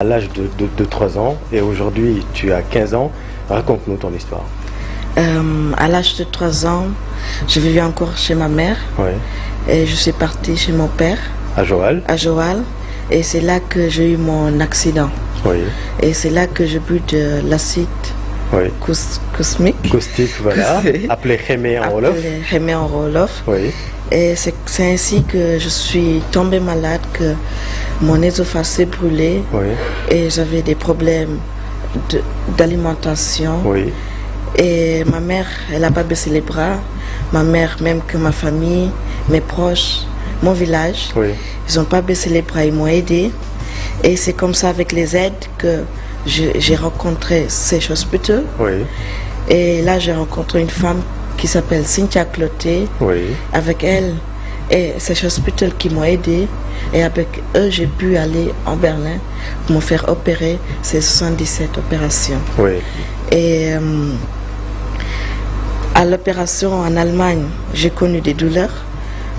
À l'âge de 3 ans et aujourd'hui tu as 15 ans, raconte-nous ton histoire. À l'âge de 3 ans, je vivais encore chez ma mère Oui. et je suis partie chez mon père À Joal. à Joal et c'est là que j'ai eu mon accident. Oui. Et c'est là que j'ai bu de l'acide Oui. cosmique. Caustique, voilà. Appelé Hémé en Wolof. Appelé Hémé en Wolof. Oui. Et c'est ainsi que je suis tombée malade, que mon œsophage s'est brûlé Oui. et j'avais des problèmes d'alimentation. Oui. Et ma mère, elle n'a pas baissé les bras. Ma mère, même que ma famille, mes proches, mon village, Oui. ils n'ont pas baissé les bras, ils m'ont aidé. Et c'est comme ça, avec les aides, que j'ai rencontré Sèche Hospital. Oui. Et là, j'ai rencontré une femme qui s'appelle Cynthia Cloté. Oui. Avec elle et Sèche Hospital qui m'ont aidé. Et avec eux, j'ai pu aller en Berlin pour me faire opérer ces 77 opérations. Oui. Et à l'opération en Allemagne, j'ai connu des douleurs,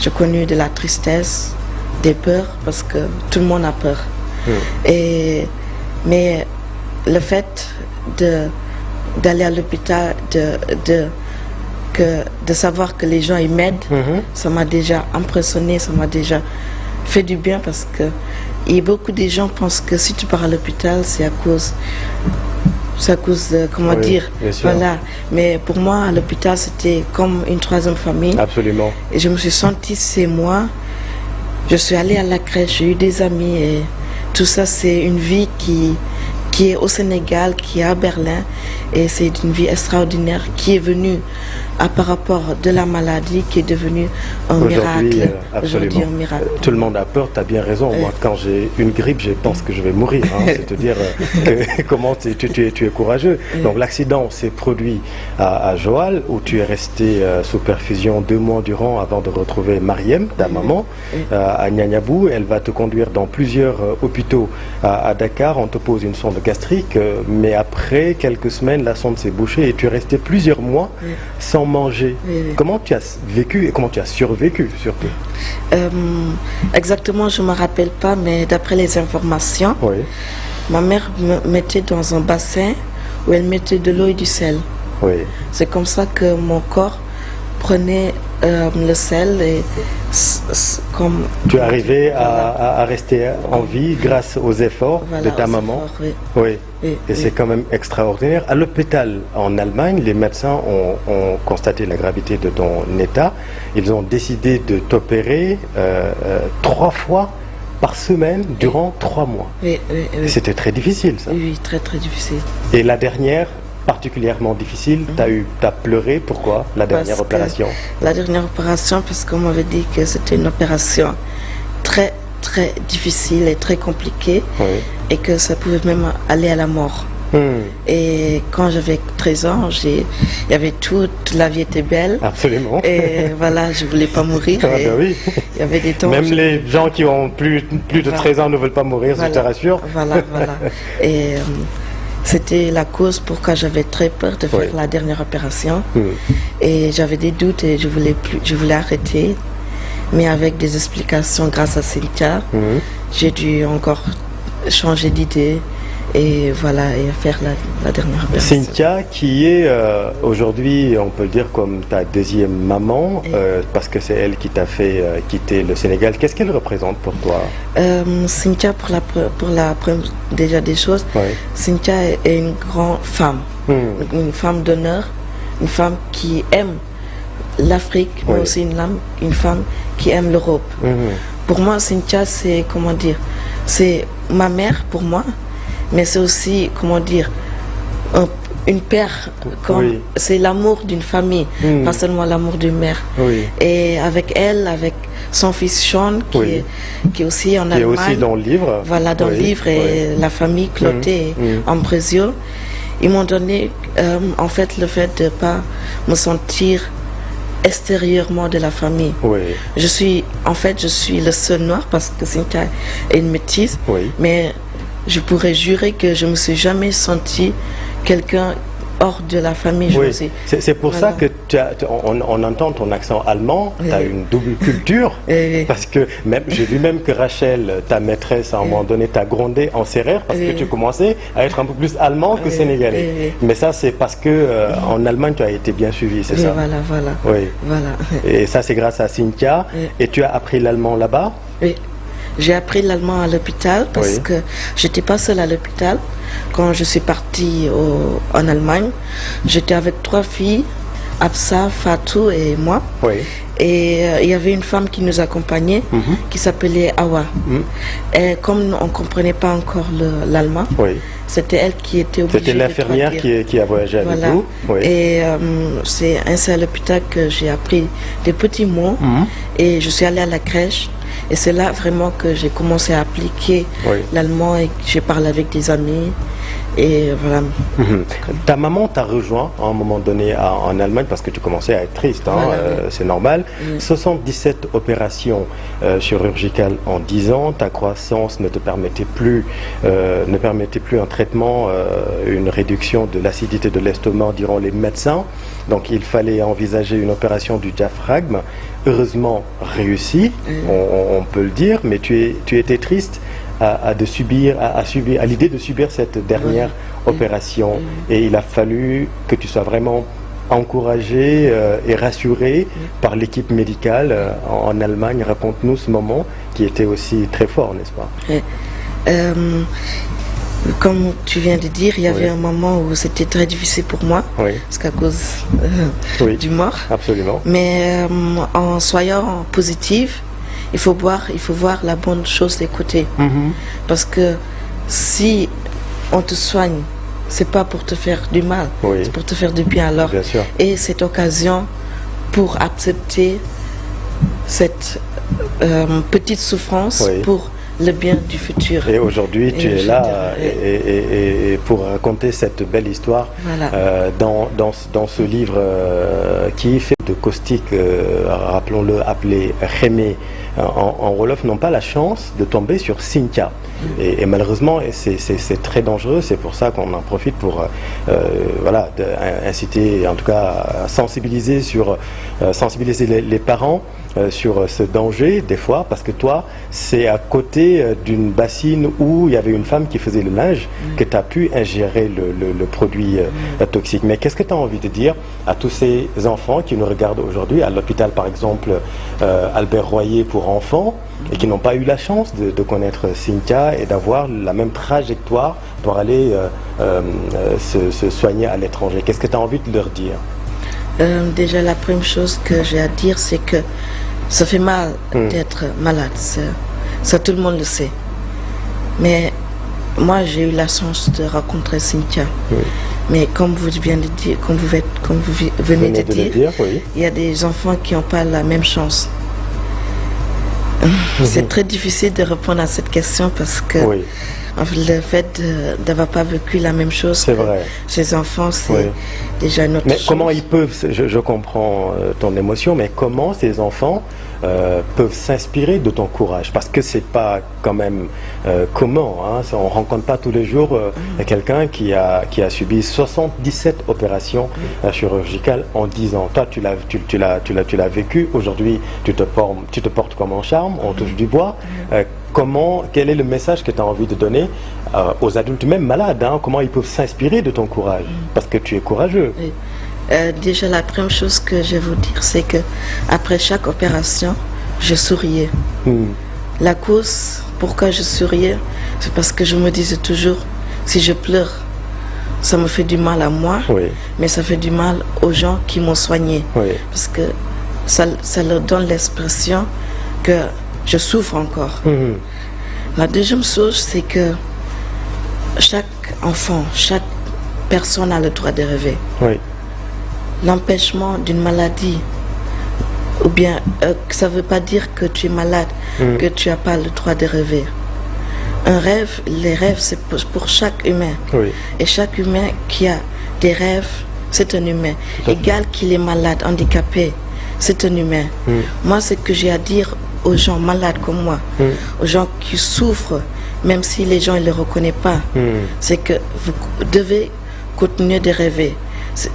j'ai connu de la tristesse, des peurs, parce que tout le monde a peur. Mais le fait d'aller à l'hôpital, de savoir que les gens ils m'aident, ça m'a déjà impressionné, ça m'a déjà fait du bien, parce que beaucoup de gens pensent que si tu pars à l'hôpital, c'est à cause de, comment dire, voilà. Mais pour moi, à l'hôpital, c'était comme une troisième famille. Absolument. Et je me suis sentie, c'est moi. Je suis allée à la crèche, j'ai eu des amis et tout ça, c'est une vie qui est au Sénégal, qui est à Berlin. Et c'est une vie extraordinaire qui est venue par rapport de la maladie, qui est devenue un miracle. Absolument. Un miracle. Tout le monde a peur, tu as bien raison. Moi, quand j'ai une grippe, je pense que je vais mourir. C'est te dire comment tu es courageux. Donc l'accident s'est produit à Joal, où tu es resté sous perfusion 2 mois durant avant de retrouver Mariem, ta maman, à Nianiabou. Elle va te conduire dans plusieurs hôpitaux à Dakar. On te pose une sonde gastrique, mais après quelques semaines, la sonde s'est bouchée et tu es resté plusieurs mois sans manger. Comment tu as vécu et comment tu as survécu surtout? Exactement, je ne me rappelle pas, mais d'après les informations, ma mère me mettait dans un bassin où elle mettait de l'eau et du sel. C'est comme ça que mon corps prenait le sel et comme... Tu es arrivé à rester en vie grâce aux efforts de ta maman. Et c'est quand même extraordinaire. À l'hôpital en Allemagne, les médecins ont constaté la gravité de ton état. Ils ont décidé de t'opérer 3 fois par semaine durant 3 mois. C'était très difficile, ça. Oui, très très difficile. Et la dernière, particulièrement difficile, t'as pleuré, pourquoi la dernière opération? La dernière opération, parce qu'on m'avait dit que c'était une opération très très difficile et très compliquée, et que ça pouvait même aller à la mort. Et quand j'avais 13 ans, il y avait toute la vie était belle. Absolument. Et voilà, je voulais pas mourir. Il y avait des temps. Même les gens qui ont plus de 13 ans ne veulent pas mourir, je te rassure. Voilà. Et c'était la cause pourquoi j'avais très peur de faire la dernière opération. Et j'avais des doutes et je voulais arrêter. Mais avec des explications grâce à Cynthia, j'ai dû encore changer d'idée et voilà, et faire la dernière opération. Cynthia, qui est aujourd'hui, on peut le dire, comme ta deuxième maman, parce que c'est elle qui t'a fait quitter le Sénégal. Qu'est-ce qu'elle représente pour toi? Cynthia, pour la déjà des choses, Cynthia est une grande femme, une femme d'honneur, une femme qui aime l'Afrique, mais aussi une femme qui aime l'Europe. Pour moi, Cynthia, c'est, comment dire, c'est ma mère pour moi, mais c'est aussi, comment dire, une père. C'est l'amour d'une famille, pas seulement l'amour d'une mère. Et avec elle, avec son fils Sean, qui est aussi en Allemagne. Qui est aussi dans le livre. Voilà, dans le livre, et la famille Cloté et Ambrosio. Ils m'ont donné, en fait, le fait de ne pas me sentir extérieurement de la famille. Je suis le seul noir, parce que Cynthia est une métisse, mais je pourrais jurer que je ne me suis jamais senti quelqu'un hors de la famille, je sais. C'est pour ça que on entend ton accent allemand, tu as une double culture, parce que j'ai vu même que Rachel, ta maîtresse, à un moment donné, t'a grondé en serrère parce que tu commençais à être un peu plus allemand que sénégalais. Mais ça, c'est parce que en Allemagne, tu as été bien suivi, c'est ça? Voilà. Oui. Et ça, c'est grâce à Cynthia. Et tu as appris l'allemand là-bas? Oui. J'ai appris l'allemand à l'hôpital parce que j'étais pas seule à l'hôpital. Quand je suis partie en Allemagne, j'étais avec 3 filles, Absa, Fatou et moi. Et il y avait une femme qui nous accompagnait, qui s'appelait Awa. Et comme on ne comprenait pas encore l'allemand, c'était elle qui était obligée de traduire. C'était l'infirmière qui a voyagé avec vous. Et c'est ainsi à l'hôpital que j'ai appris des petits mots. Et je suis allée à la crèche. Et c'est là vraiment que j'ai commencé à appliquer l'allemand et que j'ai parlé avec des amis. Et voilà. Ta maman t'a rejoint à un moment donné en Allemagne parce que tu commençais à être triste, c'est normal. 77 opérations chirurgicales en 10 ans, ta croissance ne permettait plus un traitement, une réduction de l'acidité de l'estomac, diront les médecins. Donc il fallait envisager une opération du diaphragme, heureusement réussie, on peut le dire, mais tu étais triste à l'idée de subir cette dernière opération. Et il a fallu que tu sois vraiment encouragé et rassuré par l'équipe médicale en Allemagne. Raconte-nous ce moment qui était aussi très fort, n'est-ce pas? Comme tu viens de dire, il y avait un moment où c'était très difficile pour moi, parce qu'à cause du mort. Absolument. Mais en soyant positive, il faut voir la bonne chose des côtés. Parce que si on te soigne, c'est pas pour te faire du mal, c'est pour te faire du bien. Alors, et cette occasion pour accepter cette petite souffrance pour le bien du futur. Et aujourd'hui, tu es là et pour raconter cette belle histoire dans ce livre qui fait de caustique, rappelons-le, appelé Rémé en Wolof, n'ont pas la chance de tomber sur Cynthia. Et malheureusement, c'est très dangereux. C'est pour ça qu'on en profite pour inciter, en tout cas, à sensibiliser les parents sur ce danger des fois, parce que toi, c'est à côté d'une bassine où il y avait une femme qui faisait le linge que tu as pu ingérer le produit toxique. Mais qu'est-ce que tu as envie de dire à tous ces enfants qui nous regardent aujourd'hui, à l'hôpital par exemple Albert Royer pour enfants, et qui n'ont pas eu la chance de connaître Cynthia et d'avoir la même trajectoire pour aller se soigner à l'étranger? Qu'est-ce que tu as envie de leur dire? Déjà, la première chose que j'ai à dire, c'est que ça fait mal d'être malade. Ça, tout le monde le sait. Mais moi, j'ai eu la chance de rencontrer Cynthia. Mais comme vous venez de dire, il y a des enfants qui n'ont pas la même chance. C'est très difficile de répondre à cette question parce que le fait d'avoir pas vécu la même chose que ces enfants, c'est déjà une autre chose. Mais comment ils peuvent, je comprends ton émotion, mais comment ces enfants peuvent s'inspirer de ton courage? Parce que c'est pas quand même commun, on rencontre pas tous les jours quelqu'un qui a subi 77 opérations chirurgicales en 10 ans. Toi, tu l'as vécu. Aujourd'hui, tu te portes comme un charme, on touche du bois. Quel est le message que tu as envie de donner aux adultes, même malades, comment ils peuvent s'inspirer de ton courage? Parce que tu es courageux. Déjà, la première chose que je vais vous dire, c'est que après chaque opération, je souriais. La cause, pourquoi je souriais, c'est parce que je me disais toujours, si je pleure, ça me fait du mal à moi, mais ça fait du mal aux gens qui m'ont soigné. Parce que ça leur donne l'expression que je souffre encore. La deuxième chose, c'est que chaque enfant, chaque personne a le droit de rêver. L'empêchement d'une maladie, ou bien ça ne veut pas dire que tu es malade, que tu n'as pas le droit de rêver. Les rêves, c'est pour chaque humain. Et chaque humain qui a des rêves, c'est un humain. Égal qu'il est malade, handicapé, c'est un humain. Moi, ce que j'ai à dire aux gens malades comme moi, aux gens qui souffrent, même si les gens ne le reconnaissent pas, c'est que vous devez continuer de rêver.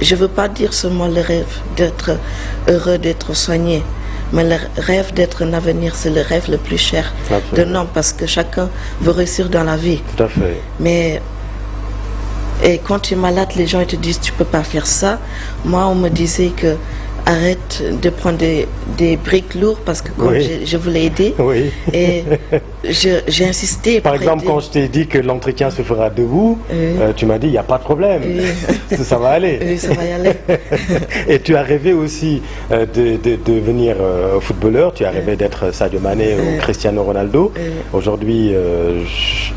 Je ne veux pas dire seulement le rêve d'être heureux, d'être soigné, mais le rêve d'être un avenir, c'est le rêve le plus cher d'un homme, parce que chacun veut réussir dans la vie. Tout à fait. Mais et quand tu es malade, les gens ils te disent tu peux pas faire ça. Moi, on me disait que arrête de prendre des briques lourdes parce que comme je voulais aider. Oui. Et j'ai insisté. Par exemple, quand je t'ai dit que l'entretien se fera debout, tu m'as dit il n'y a pas de problème, ça va aller. Oui, ça va y aller. Et tu as rêvé aussi de devenir footballeur, tu as rêvé d'être Sadio Mané ou Cristiano Ronaldo. Aujourd'hui,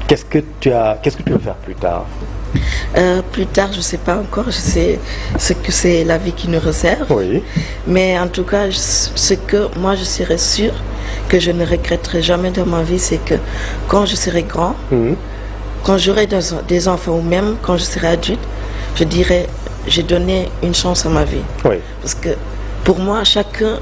qu'est-ce que tu veux faire plus tard? Plus tard, je ne sais pas encore, je sais ce que c'est la vie qui nous réserve. Oui. Mais en tout cas, ce que moi je serais sûre que je ne regretterai jamais dans ma vie, c'est que quand je serai grand, quand j'aurai des enfants ou même quand je serai adulte, je dirais j'ai donné une chance à ma vie. Oui. Parce que pour moi, chacun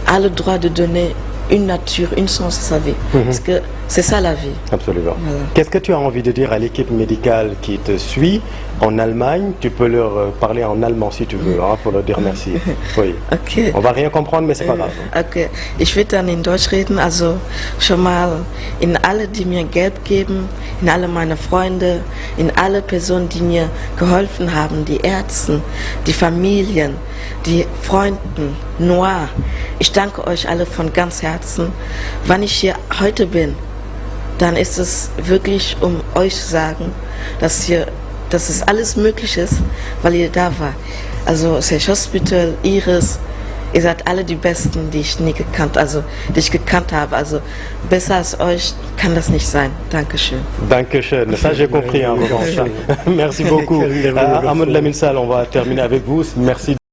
a le droit de donner une nature, une chance à sa vie. Parce que c'est ça la vie. Absolument. Voilà. Qu'est-ce que tu as envie de dire à l'équipe médicale qui te suit en Allemagne? Tu peux leur parler en allemand si tu veux, hein, pour leur dire merci. Oui. Okay. On va rien comprendre, mais c'est pas grave. Okay. Ich würde dann in Deutsch reden, also schon mal in alle, die mir Geld geben, in alle meine Freunde, in alle Personen, die mir geholfen haben, die Ärzte, die Familien, die Freunden, Noir. Ich danke euch alle von ganz Herzen. Wenn ich hier heute bin, dann ist es wirklich, um euch zu sagen, dass es alles möglich ist, weil ihr da war. Also Search Hospital, Iris, ihr seid alle die Besten, die ich gekannt habe. Also besser als euch kann das nicht sein. Dankeschön. Dankeschön. Ça j'ai compris en revanche. Merci beaucoup. Ahmed Lamine Sall, on va terminer avec vous. Merci.